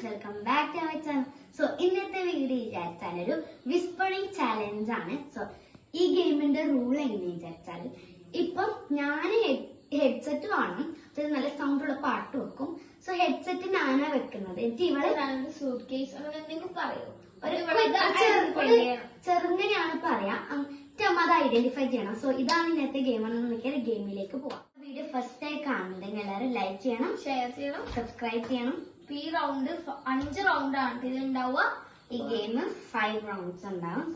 Welcome back to our channel. So ഇന്നത്തെ video വിചാരിച്ചാൽ ഒരു വിസ്പറിംഗ് ചാലഞ്ച് ആണ്. സോ ഈ ഗെയിമിന്റെ റൂൾ എങ്ങനെയാ വിചാരിച്ചാൽ, ഇപ്പം ഞാൻ ഹെഡ്സെറ്റ് വേണം, അത് നല്ല സൗണ്ട് ഉള്ള പാട്ട് വെക്കും. സോ ഹെഡ്സെറ്റ് ഞാനാ വെക്കുന്നത്. എനിക്ക് ഇവിടെ സൂട്ട് കേസ് എന്തെങ്കിലും പറയൂ, ചെറുങ്ങനെയാണ് പറയാം. അമ്മ അത് ഐഡന്റിഫൈ ചെയ്യണം. സോ ഇതാണ് ഇന്നത്തെ ഗെയിം. നമുക്ക് ഗെയിമിലേക്ക് പോവാം. വീഡിയോ ഫസ്റ്റ് ആയി കാണുന്നുണ്ടെങ്കിൽ എല്ലാവരും ലൈക്ക് ചെയ്യണം, ഷെയർ ചെയ്യണം, സബ്സ്ക്രൈബ് ചെയ്യണം. ഈ റൗണ്ട് 5 റൗണ്ടാണ് ഇത് ഉണ്ടാവുക. ഈ ഗെയിം 5 റൗണ്ട്സ് ഉണ്ടാവും.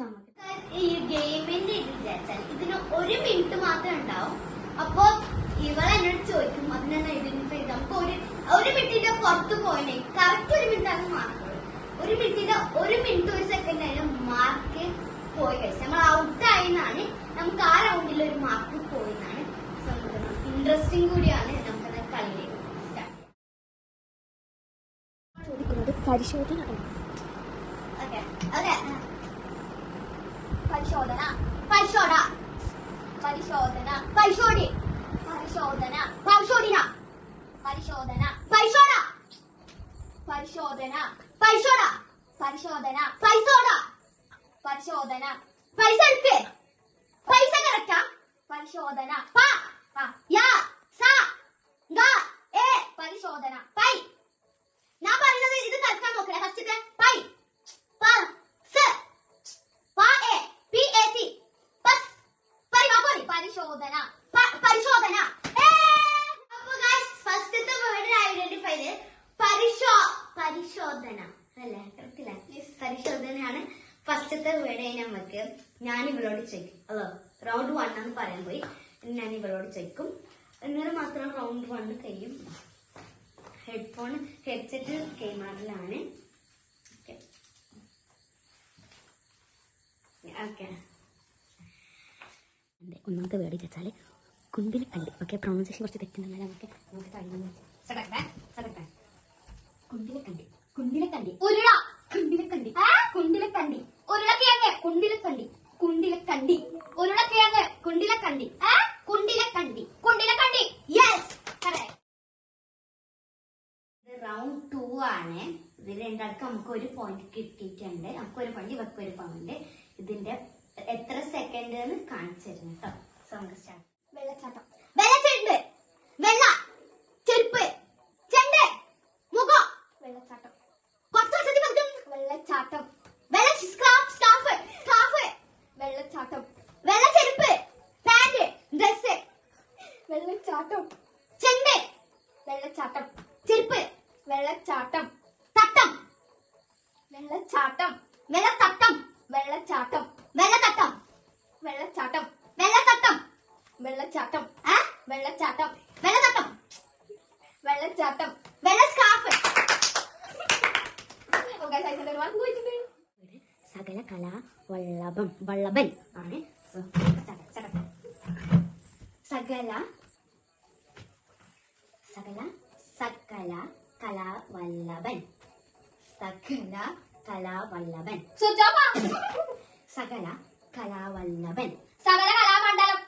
ഈ ഗെയിമിന്റെ ഇത് വിചാരിച്ചാൽ ഇതിന് 1 മിനിറ്റ് മാത്രമേ ഉണ്ടാവും. അപ്പൊ ഇവളെ എന്നോട് ചോദിക്കും, അതിനാണ് ഐഡന്റിഫൈ ചെയ്ത് നമുക്ക് ഒരു മിനിറ്റിന്റെ പുറത്ത് പോയില്ലേ, കറക്റ്റ് 1 മിനിറ്റ് ആണ് മാർക്ക്. 1 മിനിറ്റിന്റെ 1 മിനിറ്റ് 1 സെക്കൻഡ് ആയാലും മാർക്ക് പോയി കഴിച്ചു നമ്മൾ ഔട്ട് ആയിന്നാണ്. നമുക്ക് ആ റൗണ്ടിൽ ഒരു മാർക്ക് പോയിന്നാണ്. ഇൻട്രസ്റ്റിംഗ് കൂടിയാണ്. നമുക്കത് കളിയിലേക്ക് സ്റ്റാർട്ട് ചോദിക്കുന്നത് പരിശോധന. പരിശോധന പരിശോധന പരിശോധന പരിശോധി പരിശോധന പരിശോധന പരിശോധന പരിശോധന പരിശോധന പരിശോധന പരിശോധന പരിശോധന പരിശോധന പൈസ എടുക്ക്. പൈസ കറക്റ്റാ. പരിശോധന പ യ സ ഗ എ പരിശോധന പൈ. ഞാൻ പറയുന്നത് ഇത് കറക്റ്റാ നോക്കണേ. ഫസ്റ്റത്തെ പൈ പ സ് പ എ പി എ സി പസ് പരിമാപരി പരിശോധന പരിശോധന. അപ്പൊ ഗൈസ് ഫസ്റ്റത്തെ വേർഡ് ഐഡന്റിഫൈ ചെയ്ത് പരിശോധന അല്ലേ? കറക്റ്റില്ല. പരിശോധനയാണ് ഫസ്റ്റത്തെ വേർഡ്. നമുക്ക് ഞാൻ ഇവളോട് ചോദിക്കും. അതോ റൗണ്ട് 1 എന്ന് പറയാൻ പോയി. ഞാൻ ഇവളോട് ചോദിക്കും. എന്നിട്ട് മാത്രം റൗണ്ട് 1 കഴിയും. ഹെഡ്ഫോൺ ഹെഡ്സെറ്റ് കൈമാറലാണ്. ഒന്നാമത്തെ വേർഡ് വെച്ചാല് കുണ്ടിലക്കണ്ടി. ഓക്കെ, പ്രൊണൗൺസിയേഷൻ കുറച്ച് തെറ്റുണ്ടെന്നാൽ നമുക്ക് കഴിയുന്നു. കുണ്ടിലക്കണ്ടി കുണ്ടിലക്കണ്ടി ഉരുള കുണ്ടിലക്കണ്ടി കുണ്ടിലക്കണ്ടി ഉരുളക്കിഴങ്ങ് കുണ്ടിലക്കണ്ടി കുണ്ടിലക്കണ്ടി ഉരുളക്കിഴങ്ങ് കുണ്ടിലക്കണ്ടി കുണ്ടിലക്കണ്ടി കുണ്ടിലക്കണ്ടി. Yes, correct. ഇത് റൗണ്ട് 2 ആണ്. ഇതിൽ രണ്ടാൾക്ക് നമുക്ക് 1 പോയിന്റ് കിട്ടിയിട്ടുണ്ട്. നമുക്ക് 1 പോയിന്റ്, ഇവർക്ക് 1 പോയിന്റ്. ഇതിന്റെ എത്ര സെക്കൻഡ് എന്ന് കാണിച്ചു തരുന്നു കേട്ടോ. സോ നമുക്ക് സ്റ്റാർട്ട്. വെള്ളച്ചാട്ടം വെള്ളച്ചെണ്ട് വെള്ള ചെരുപ്പ് ചെണ്ട് മുഖം വെള്ളച്ചാട്ടം വെള്ളച്ചാട്ടം വെള്ള സ്കാർഫ് സ്കാർഫ് വെള്ളച്ചാട്ടം വെള്ള ചെരുപ്പ് പാന്റ് ഡ്രസ് വെള്ളച്ചാട്ടം ചെണ്ട് വെള്ളച്ചാട്ടം ചെരുപ്പ് വെള്ളച്ചാട്ടം തട്ടം വെള്ളച്ചാട്ടം വെള്ളത്തട്ടം വെള്ളച്ചാട്ടം വെള്ളത്തട്ടം വെള്ളച്ചാട്ടം വെള്ളത്തട്ടം വെള്ളച്ചാട്ടം വെള്ളച്ചാട്ടം വെള്ളച്ചാട്ടം വെള്ളത്തട്ടം വെള്ളച്ചാട്ടം വെള്ള സ്കാർഫ്. സകല കലാ വല്ലഭൻ ആണ്. സകല കലാവല്ലഭൻ സകല കലാവല്ലഭൻ സകല കലാവല്ലഭൻ സകല കലാമണ്ഡലം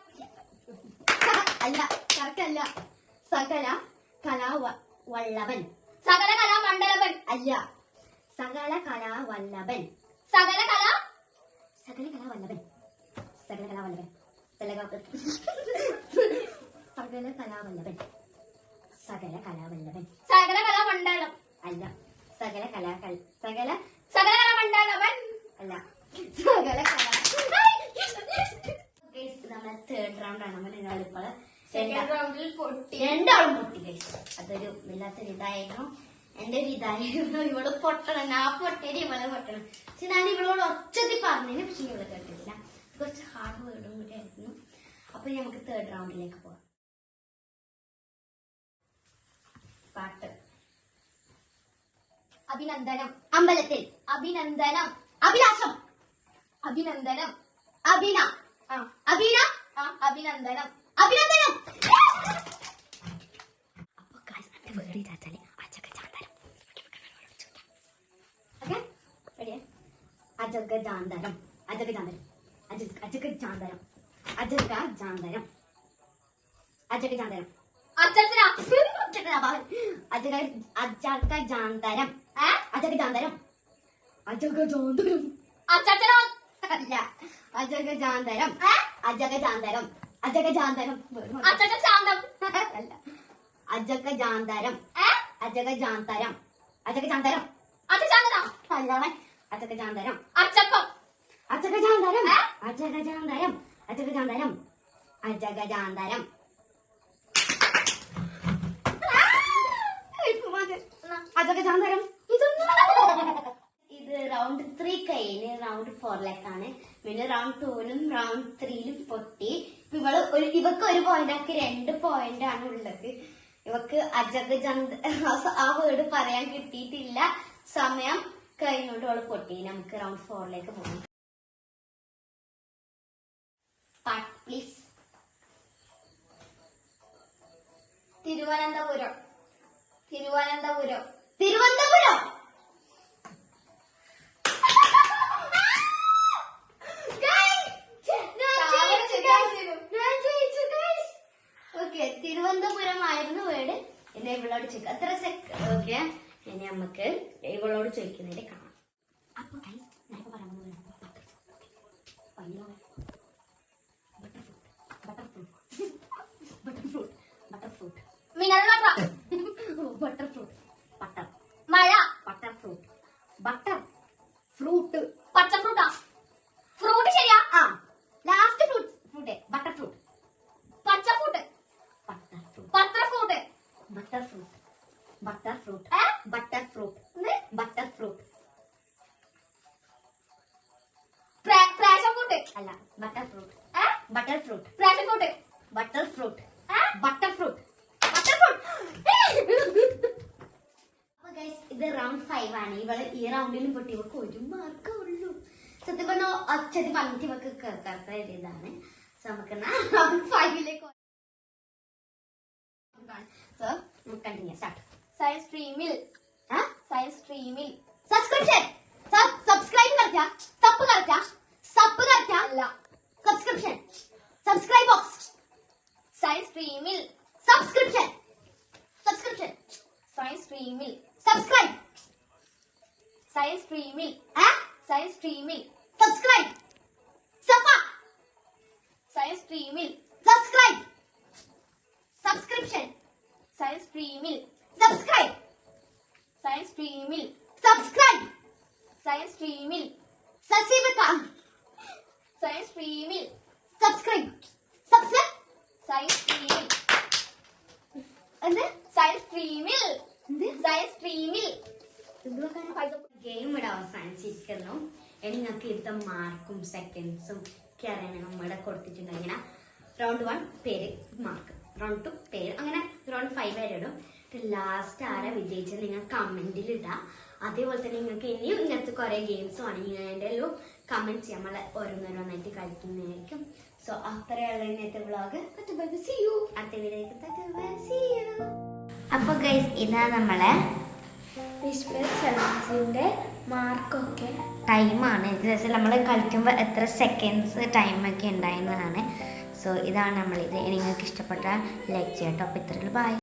അല്ല, കറക്റ്റ് അല്ല. സകല കലാവല്ലഭൻ സകല കലാമണ്ഡലവൻ അല്ല. സകല കലാവല്ലഭൻ സകല കല സകല കലാവല്ലഭൻ സകല കലാവല്ലഭൻ സകല കലാവല്ലഭൻ സകല കലാവല്ലഭൻ സകല കലാമണ്ഡലം അല്ല. സകല സകല സകല കലാമണ്ഡലവൻ അല്ല. സകല കലാ. നമ്മളെ 3rd റൗണ്ട് ആണ്. നമ്മൾ ഇപ്പോൾ റൗണ്ടിൽ പൊട്ടി രണ്ടാളും പൊട്ടി കഴിച്ചു. അതൊരു വല്ലാത്തൊരു ഇതായിരുന്നു. എന്റെ ഒരു ഇതായിരുന്നു. ഇവള് പൊട്ടണം, ഞാൻ പൊട്ടേരി ഇവളെ പൊട്ടണം. പക്ഷെ ഞാൻ ഇവളോട് ഒച്ചത്തിൽ പറഞ്ഞതിന് പക്ഷെ ഇവളെ കേട്ടില്ല. കുറച്ച് ഹാർഡ് വേർഡും കൂടി ആയിരുന്നു. അപ്പൊ നമുക്ക് 3rd റൗണ്ടിലേക്ക് പോവാം. പാട്ട്. അഭിനന്ദനം അമ്പലത്തിൽ അഭിനന്ദനം അഭിലാഷം അഭിനന്ദനം അഭിന അഭിന അഭിനന്ദനം അഭിനന്ദനം. അപ്പൊ എന്റെ വേർഡ് ചാച്ചാല് അജഗജാന്തരം. ഓക്കെ, റെഡിയാ? അജഗജാന്തരം അജഗജാന്തരം അജഗജാന്തരം അജഗജാന്തരം അജഗജാന്തരം അച്ചച്ചന അജഗജാന്തരം അജഗജാന്തരം അജഗജാന്തരം അച്ചച്ചനോ അല്ല അജഗജാന്തരം അജഗജാന്തരം അജഗജാന്തരം അച്ചച്ചൻ ശാന്തം അല്ല അജഗജാന്തരം അജഗജാന്തരം അജഗജാന്തരം അച്ചച്ചാന്തനോ അല്ലാണ് അജഗജാന്തരം അച്ചപ്പം അജഗജാന്തരം അജഗജാന്തരം അജഗജാന്തരം അജഗജാന്തരം അജഗജാന്തരം ഇത് റൗണ്ട് 3 കഴിഞ്ഞ് റൗണ്ട് 4ലേക്കാണ്. പിന്നെ റൗണ്ട് 2ലും റൗണ്ട് 3ലും പൊട്ടി. ഇവക്ക് ഒരു പോയിന്റ് ആക്കി 2 പോയിന്റ് ആണ് ഉള്ളത്. ഇവക്ക് അജഗജാന്ത ആ വേർഡ് പറയാൻ കിട്ടിയിട്ടില്ല. സമയം കഴിഞ്ഞോണ്ട് അവള് പൊട്ടി. നമുക്ക് റൗണ്ട് 4ലേക്ക് പോകാം. പാട്ട് പ്ലീസ്. തിരുവനന്തപുരം തിരുവനന്തപുരം തിരുവനന്തപുരം ഓക്കെ തിരുവനന്തപുരം ആയിരുന്നു വേർഡ്. ഇനി ഇവളോട് ചോദിക്കാം എത്ര സെക്കൻഡ്. ഓക്കെ ഇനി നമുക്ക് ഇവളോട് ചോദിക്കുന്നതിന്റെ കാണാം. അപ്പൊ mineral water butter fruit butter മഴ ബട്ടർ ഫ്രൂട്ട് ബട്ടർ ഫ്രൂട്ട് പച്ച ഫ്രൂട്ടാ ഫ്രൂട്ട് ശരിയാ ആ last fruit fruit butter fruit പച്ച ഫ്രൂട്ട് ബട്ടർ ഫ്രൂട്ട് പത്ര fruit butter fruit butter fruit ഏ? Butter fruit butter fruit passion fruit അല്ല ബട്ടർ ഫ്രൂട്ട് ഏ? Butter fruit passion fruit butter fruit ഏ? ബട്ടർ ഫ്രൂട്ട് ബട്ടർ ഫ്രൂട്ട് അപ്പൊ guys ഇത് round 5 ആണ്. ഇവള് ഈ റൗണ്ടിലും പൊട്ടി. ഇവക്ക് 1 മാർക്കേ ഉള്ളൂ. സത്യം പറഞ്ഞ അച്ഛത് പറഞ്ഞിട്ട് ഇവക്ക് കേൾക്കാത്ത ഇതാണ്. സോ നമുക്ക് റൗണ്ട് 5ലേക്ക് സോ നമുക്ക് കണ്ടിന്യൂ സ്റ്റാർട്ട്. സയൻസ് സ്ട്രീമിൽ സയൻസ് സ്ട്രീമിൽ സബ്സ്ക്രിപ്ഷൻ സബ്സ്ക്രൈബ് करता सब करता അല്ല सब्सक्रिप्शन सब्सक्राइब बॉक्स സയൻസ് സ്ട്രീമിൽ सब्सक्रिप्शन സയൻസ് സ്ട്രീമിൽ सब्सक्राइब സയൻസ് സ്ട്രീമിൽ സയൻസ് സ്ട്രീമിൽ सब्सक्राइब सफा സയൻസ് സ്ട്രീമിൽ सब्सक्राइब सब्सक्रिप्शन സയൻസ് സ്ട്രീമിൽ सब्सक्राइब സയൻസ് സ്ട്രീമിൽ सब्सक्राइब സയൻസ് സ്ട്രീമിൽ सब्सक्राइब സയൻസ് സ്ട്രീമിൽ सब्सक्राइब सब्सक्राइब സയൻസ് സ്ട്രീമിൽ എന്ത് സയൻസ് സ്ട്രീമിൽ എന്ത് സയൻസ് സ്ട്രീമിൽ ഗെയിം ഇവിടെ അവസാനിച്ചിരിക്കുന്നു. ഇനി നിങ്ങൾക്ക് എടുത്ത മാർക്കും സെക്കൻഡ്സും ഒക്കെ അറിയാൻ നമ്മുടെ കൊടുത്തിട്ടുണ്ട്. ഇങ്ങനെ റൗണ്ട് 1 പേര് മാർക്ക്, റൗണ്ട് 2 പേര്, അങ്ങനെ റൗണ്ട് 5 വരെ ഇടും. ലാസ്റ്റ് ആരാ വിജയിച്ചത് നിങ്ങൾ കമന്റിൽ ഇടാം. അതേപോലെ തന്നെ നിങ്ങൾക്ക് ഇനിയും ഇങ്ങനത്തെ കുറെ ഗെയിംസ് വേണമെങ്കിൽ എൻ്റെ എല്ലാം കമന്റ് ചെയ്യാം. നമ്മളെ ഓരോന്നോരോന്നായിട്ട് കളിക്കുന്നതായിരിക്കും. സോ അത്രയുള്ള ഇന്നത്തെ വ്ളോഗ്. അടുത്ത വീഡിയോ. അപ്പൊ ഗൈസ് ഇതാ നമ്മളെ വിഷ്വൽ ചലഞ്ചിന്റെ മാർക്കൊക്കെ ടൈമാണ്. ജസ്റ്റ് നമ്മൾ കളിക്കുമ്പോൾ എത്ര സെക്കൻഡ്സ് ടൈമൊക്കെ ഉണ്ടായിരുന്നതാണ്. സോ ഇതാണ് നമ്മളിത്. നിങ്ങൾക്ക് ഇഷ്ടപ്പെട്ടാൽ ലൈക്ക് ചെയ്യാം കേട്ടോ. അപ്പോൾ ഇത്രയുള്ളൂ. ബൈ.